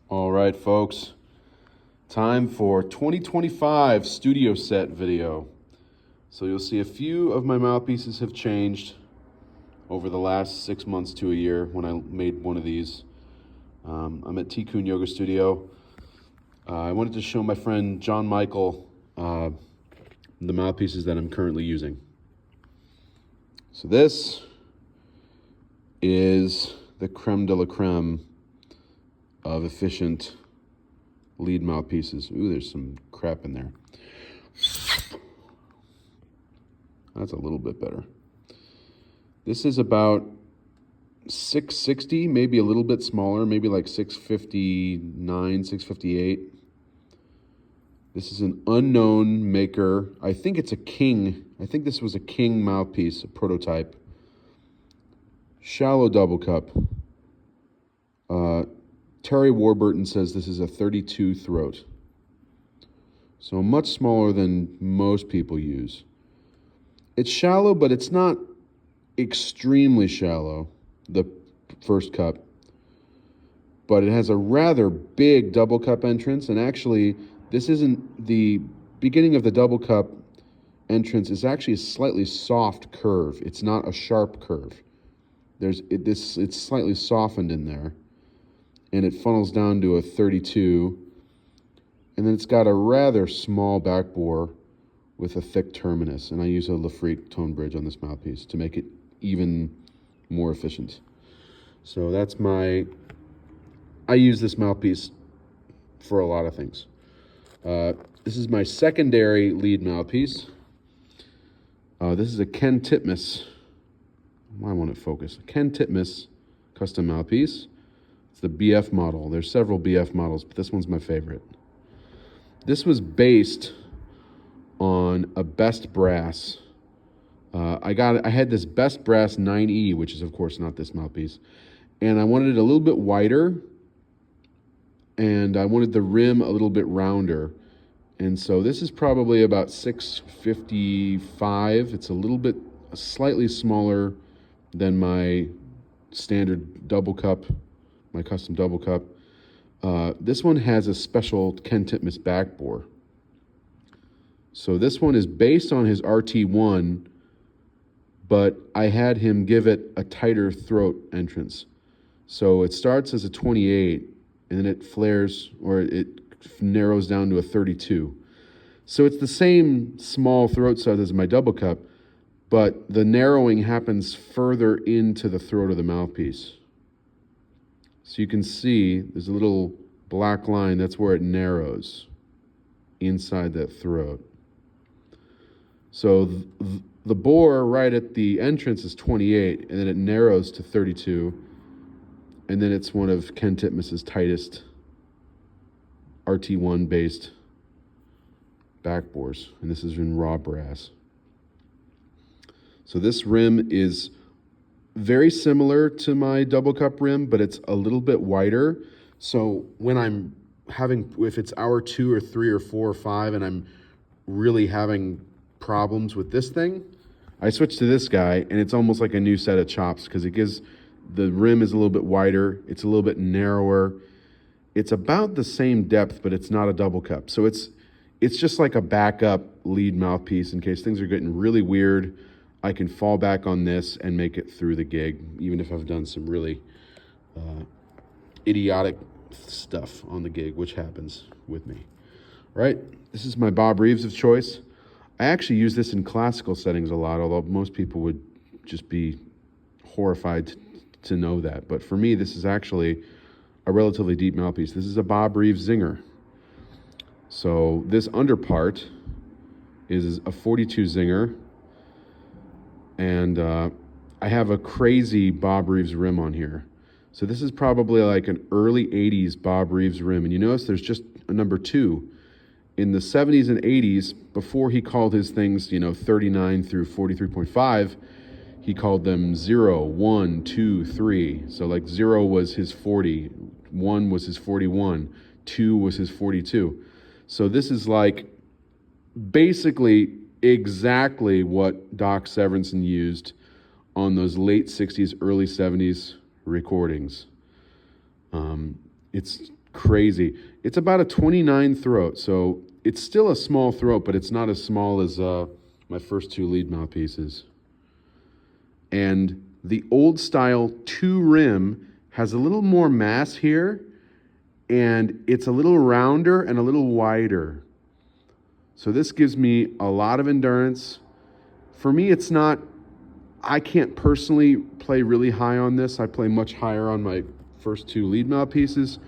All right, folks. Time for 2025 studio set video. So you'll see a few of my mouthpieces have changed over the last 6 months to a year when I made one of these. I'm at Tikkun Yoga Studio. I wanted to show my friend John Michael the mouthpieces that I'm currently using. So this is the creme de la creme of efficient lead mouthpieces. Ooh, there's some crap in there. That's a little bit better. This is about 660, maybe a little bit smaller, maybe like 659, 658. This is an unknown maker. I think it's a King. I think this was a King mouthpiece, a prototype. Shallow double cup. Terry Warburton says this is a 32 throat. So much smaller than most people use. It's shallow, but it's not extremely shallow, the first cup. But it has a rather big double cup entrance, and actually, this isn't the beginning of the double cup entrance is actually a slightly soft curve. It's not a sharp curve. It's slightly softened in there, and it funnels down to a 32, and then it's got a rather small backbore with a thick terminus, and I use a Lafrique tone bridge on this mouthpiece to make it even more efficient. So that's I use this mouthpiece for a lot of things. This is my secondary lead mouthpiece. This is a Ken Titmus. I want it focused. Ken Titmus custom mouthpiece. It's the BF model. There's several BF models, but this one's my favorite. This was based on a Best Brass. I had this Best Brass 9E, which is of course not this mouthpiece, and I wanted it a little bit wider, and I wanted the rim a little bit rounder. And so this is probably about 655. It's slightly smaller than my standard double cup, my custom double cup. This one has a special Ken Titmus backbore. So this one is based on his RT1, but I had him give it a tighter throat entrance. So it starts as a 28, and then it flares, or it narrows down to a 32. So it's the same small throat size as my double cup, but the narrowing happens further into the throat of the mouthpiece. So you can see there's a little black line, that's where it narrows inside that throat. So the bore right at the entrance is 28, and then it narrows to 32, and then it's one of Ken Titmus's tightest RT1 based backbores, and this is in raw brass. So this rim is very similar to my double cup rim, but it's a little bit wider. So when if it's hour 2 or 3 or 4 or 5 and I'm really having problems with this thing, I switch to this guy, and it's almost like a new set of chops because the rim is a little bit wider, it's a little bit narrower. It's about the same depth, but it's not a double cup. So it's just like a backup lead mouthpiece in case things are getting really weird. I can fall back on this and make it through the gig, even if I've done some really idiotic stuff on the gig, which happens with me. All right, this is my Bob Reeves of choice. I actually use this in classical settings a lot, although most people would just be horrified to know that. But for me, this is actually a relatively deep mouthpiece. This is a Bob Reeves Zinger. So this underpart is a 42 Zinger, and I have a crazy Bob Reeves rim on here. So this is probably like an early 80s Bob Reeves rim, and you notice there's just a number 2. In the 70s and 80s, before he called his things, 39 through 43.5, he called them 0, 1, 2, 3. So like 0 was his 40, 1 was his 41, 2 was his 42. So this is like basically exactly what Doc Severinsen used on those late 60s, early 70s recordings. It's crazy. It's about a 29 throat, so it's still a small throat, but it's not as small as my first two lead mouthpieces. And the old style 2 rim has a little more mass here, and it's a little rounder and a little wider. So this gives me a lot of endurance. For me, it's not, I can't personally play really high on this. I play much higher on my first 2 lead mouthpieces.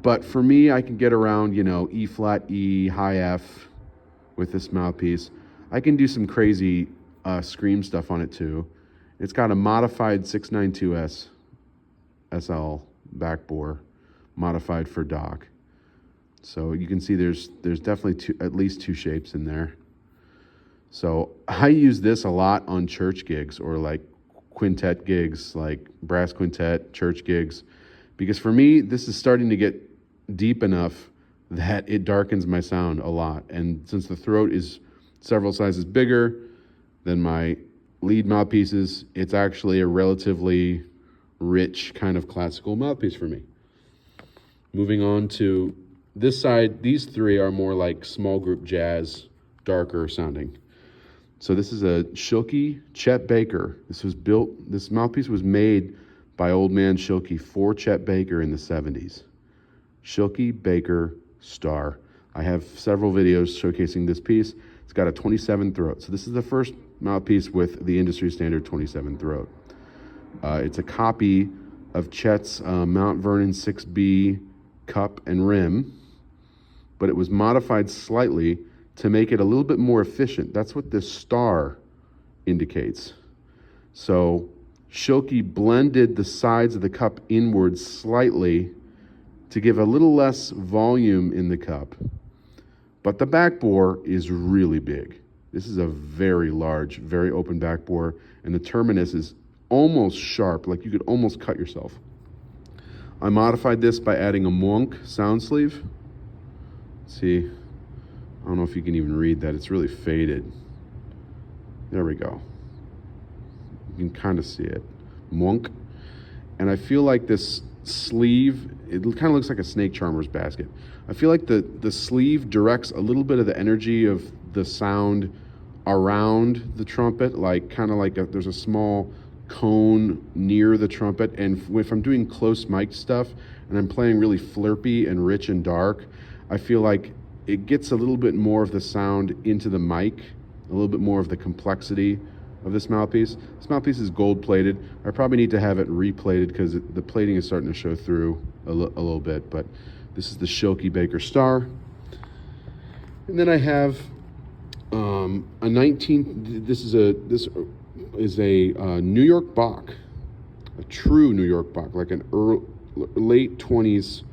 But for me, I can get around, E flat E, high F with this mouthpiece. I can do some crazy scream stuff on it too. It's got a modified 692S SL backbore, modified for Doc. So you can see there's definitely at least 2 shapes in there. So I use this a lot on church gigs or like quintet gigs, like brass quintet, church gigs, because for me, this is starting to get deep enough that it darkens my sound a lot. And since the throat is several sizes bigger than my lead mouthpieces, it's actually a relatively rich kind of classical mouthpiece for me. Moving on to this side, these 3 are more like small group jazz, darker sounding. So this is a Schilke Chet Baker. This mouthpiece was made by old man Schilke for Chet Baker in the 70s. Schilke Baker Star. I have several videos showcasing this piece. It's got a 27 throat. So this is the first mouthpiece with the industry standard 27 throat. It's a copy of Chet's Mount Vernon 6B cup and rim, but it was modified slightly to make it a little bit more efficient. That's what this star indicates. So Schilke blended the sides of the cup inwards slightly to give a little less volume in the cup. But the backbore is really big. This is a very large, very open backbore, and the terminus is almost sharp, like you could almost cut yourself. I modified this by adding a Muonke sound sleeve. See, I don't know if you can even read that. It's really faded. There we go. You can kind of see it. Muonke. And I feel like this sleeve, it kind of looks like a snake charmer's basket. I feel like the sleeve directs a little bit of the energy of the sound around the trumpet, like kind of like there's a small cone near the trumpet. And if I'm doing close mic stuff and I'm playing really flirpy and rich and dark, I feel like it gets a little bit more of the sound into the mic, a little bit more of the complexity of this mouthpiece. This mouthpiece is gold plated. I probably need to have it replated because the plating is starting to show through a little bit, but this is the Schilke Baker Star. And then I have a 19, this is a New York Bach, a true New York Bach, like an late 20s,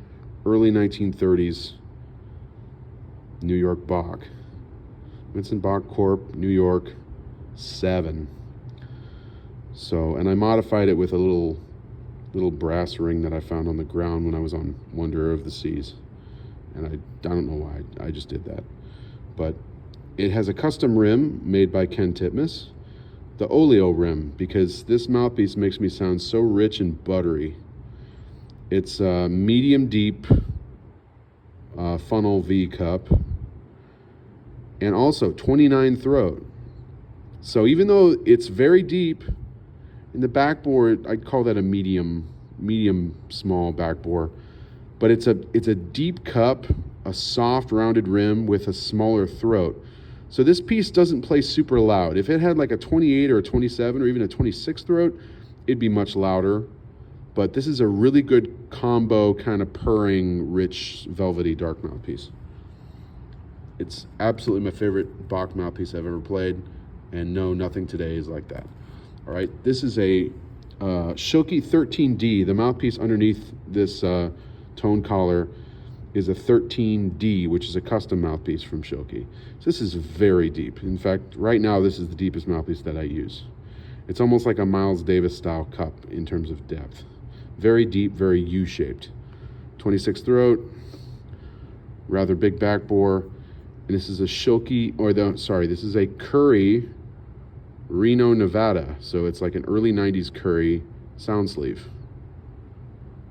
early 1930s New York Bach. Vincent Bach Corp, New York, 7. So, and I modified it with a little brass ring that I found on the ground when I was on Wonder of the Seas. And I don't know why, I just did that. But it has a custom rim made by Titmus, the oleo rim, because this mouthpiece makes me sound so rich and buttery. It's a medium deep funnel V cup, and also 29 throat. So even though it's very deep in the backbore, I'd call that a medium small backbore, but it's a deep cup, a soft rounded rim with a smaller throat. So this piece doesn't play super loud. If it had like a 28 or a 27 or even a 26 throat, it'd be much louder. But this is a really good combo, kind of purring, rich, velvety, dark mouthpiece. It's absolutely my favorite Bach mouthpiece I've ever played, and no, nothing today is like that. All right, this is a Schilke 13D. The mouthpiece underneath this tone collar is a 13D, which is a custom mouthpiece from Schilke. So this is very deep. In fact, right now, this is the deepest mouthpiece that I use. It's almost like a Miles Davis style cup in terms of depth. Very deep, very U-shaped. 26 throat, rather big backbore. And this is a Schilke, this is a Curry Reno, Nevada. So it's like an early 90s Curry sound sleeve.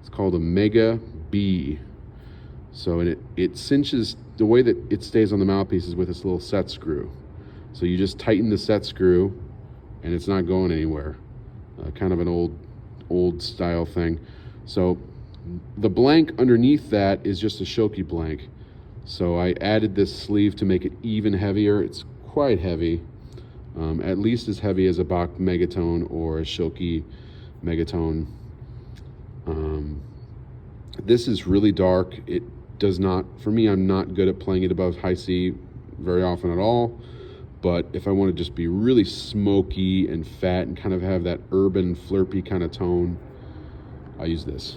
It's called a Mega B. So it cinches, the way that it stays on the mouthpiece is with this little set screw. So you just tighten the set screw and it's not going anywhere. Kind of an old style thing. So the blank underneath that is just a Schilke blank. So I added this sleeve to make it even heavier. It's quite heavy, at least as heavy as a Bach megatone or a Schilke megatone. This is really dark. It does not, for me, I'm not good at playing it above high C very often at all. But if I want to just be really smoky and fat and kind of have that urban flirpy kind of tone, I use this.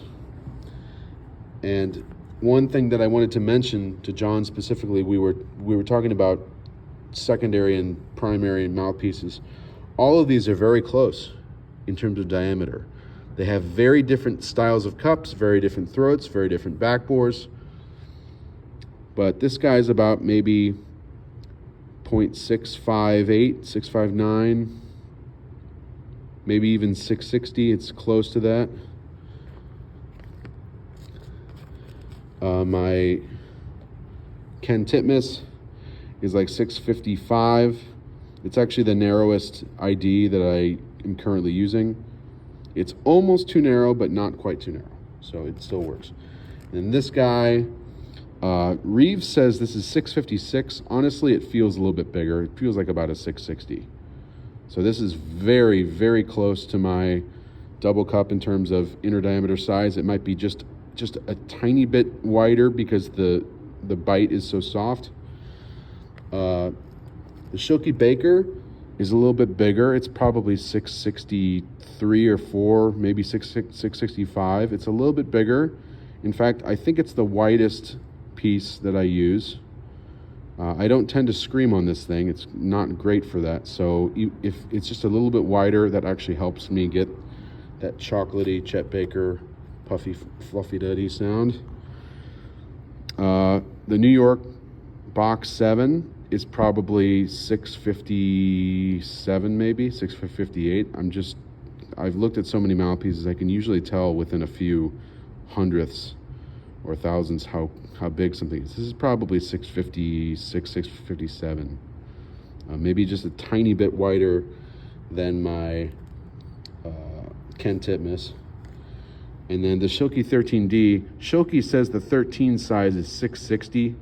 And one thing that I wanted to mention to John specifically, we were talking about secondary and primary mouthpieces. All of these are very close in terms of diameter. They have very different styles of cups, very different throats, very different backbores. But this guy's about maybe 0.658, 659, maybe even 660. It's close to that. My Titmus is like 655. It's actually the narrowest ID that I am currently using. It's almost too narrow, but not quite too narrow, so it still works. And this guy, Reeves says this is 656. Honestly, it feels a little bit bigger. It feels like about a 660. So this is very, very close to my double cup in terms of inner diameter size. It might be just a tiny bit wider because the bite is so soft. The Schilke Baker is a little bit bigger. It's probably 663 or 4, maybe 665. It's a little bit bigger. In fact, I think it's the widest piece that I use. I don't tend to scream on this thing. It's not great for that. So if it's just a little bit wider, that actually helps me get that chocolatey Chet Baker puffy, fluffy duddy sound. The New York Box 7 is probably 657, maybe 658. I've looked at so many mouthpieces, I can usually tell within a few hundredths or thousandths how big something is. This is probably 656, 657. Maybe just a tiny bit wider than my Titmus. And then the Schilke 13D, Schilke says the 13 size is 660.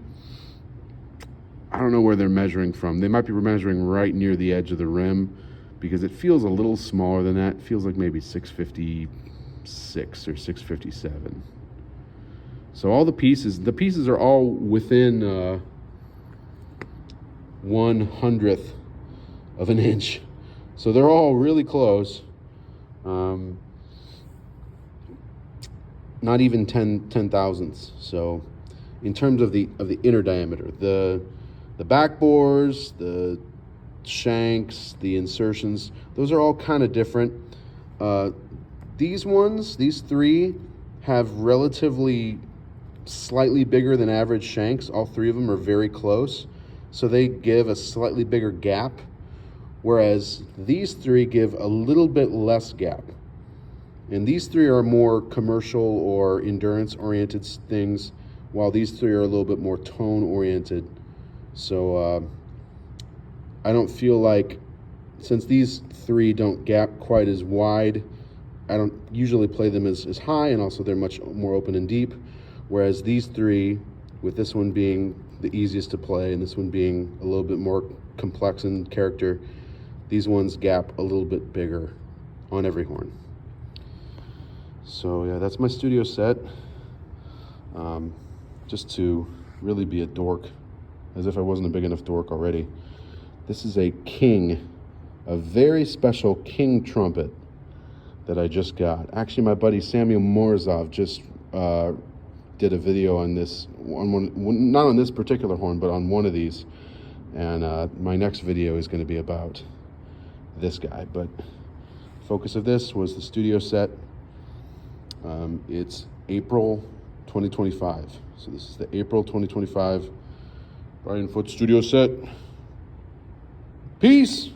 I don't know where they're measuring from. They might be measuring right near the edge of the rim because it feels a little smaller than that. It feels like maybe 656 or 657. So all the pieces are all within 1/100th of an inch. So they're all really close. Not even 10 thousandths. So in terms of the inner diameter, the backbores, the shanks, the insertions, those are all kind of different. These three have relatively slightly bigger than average shanks. All three of them are very close, so they give a slightly bigger gap, whereas these three give a little bit less gap. And these three are more commercial or endurance-oriented things, while these three are a little bit more tone-oriented. So I don't feel like, since these three don't gap quite as wide, I don't usually play them as high, and also they're much more open and deep. Whereas these three, with this one being the easiest to play and this one being a little bit more complex in character, these ones gap a little bit bigger on every horn. So yeah, that's my studio set. Just to really be a dork, as if I wasn't a big enough dork already. This is a very special King trumpet that I just got. Actually, my buddy Samuel Morozov just did a video on this, not on this particular horn, but on one of these. And my next video is going to be about this guy. But focus of this was the studio set. It's April 2025. So this is the April 2025 Bryan Foote studio set. Peace!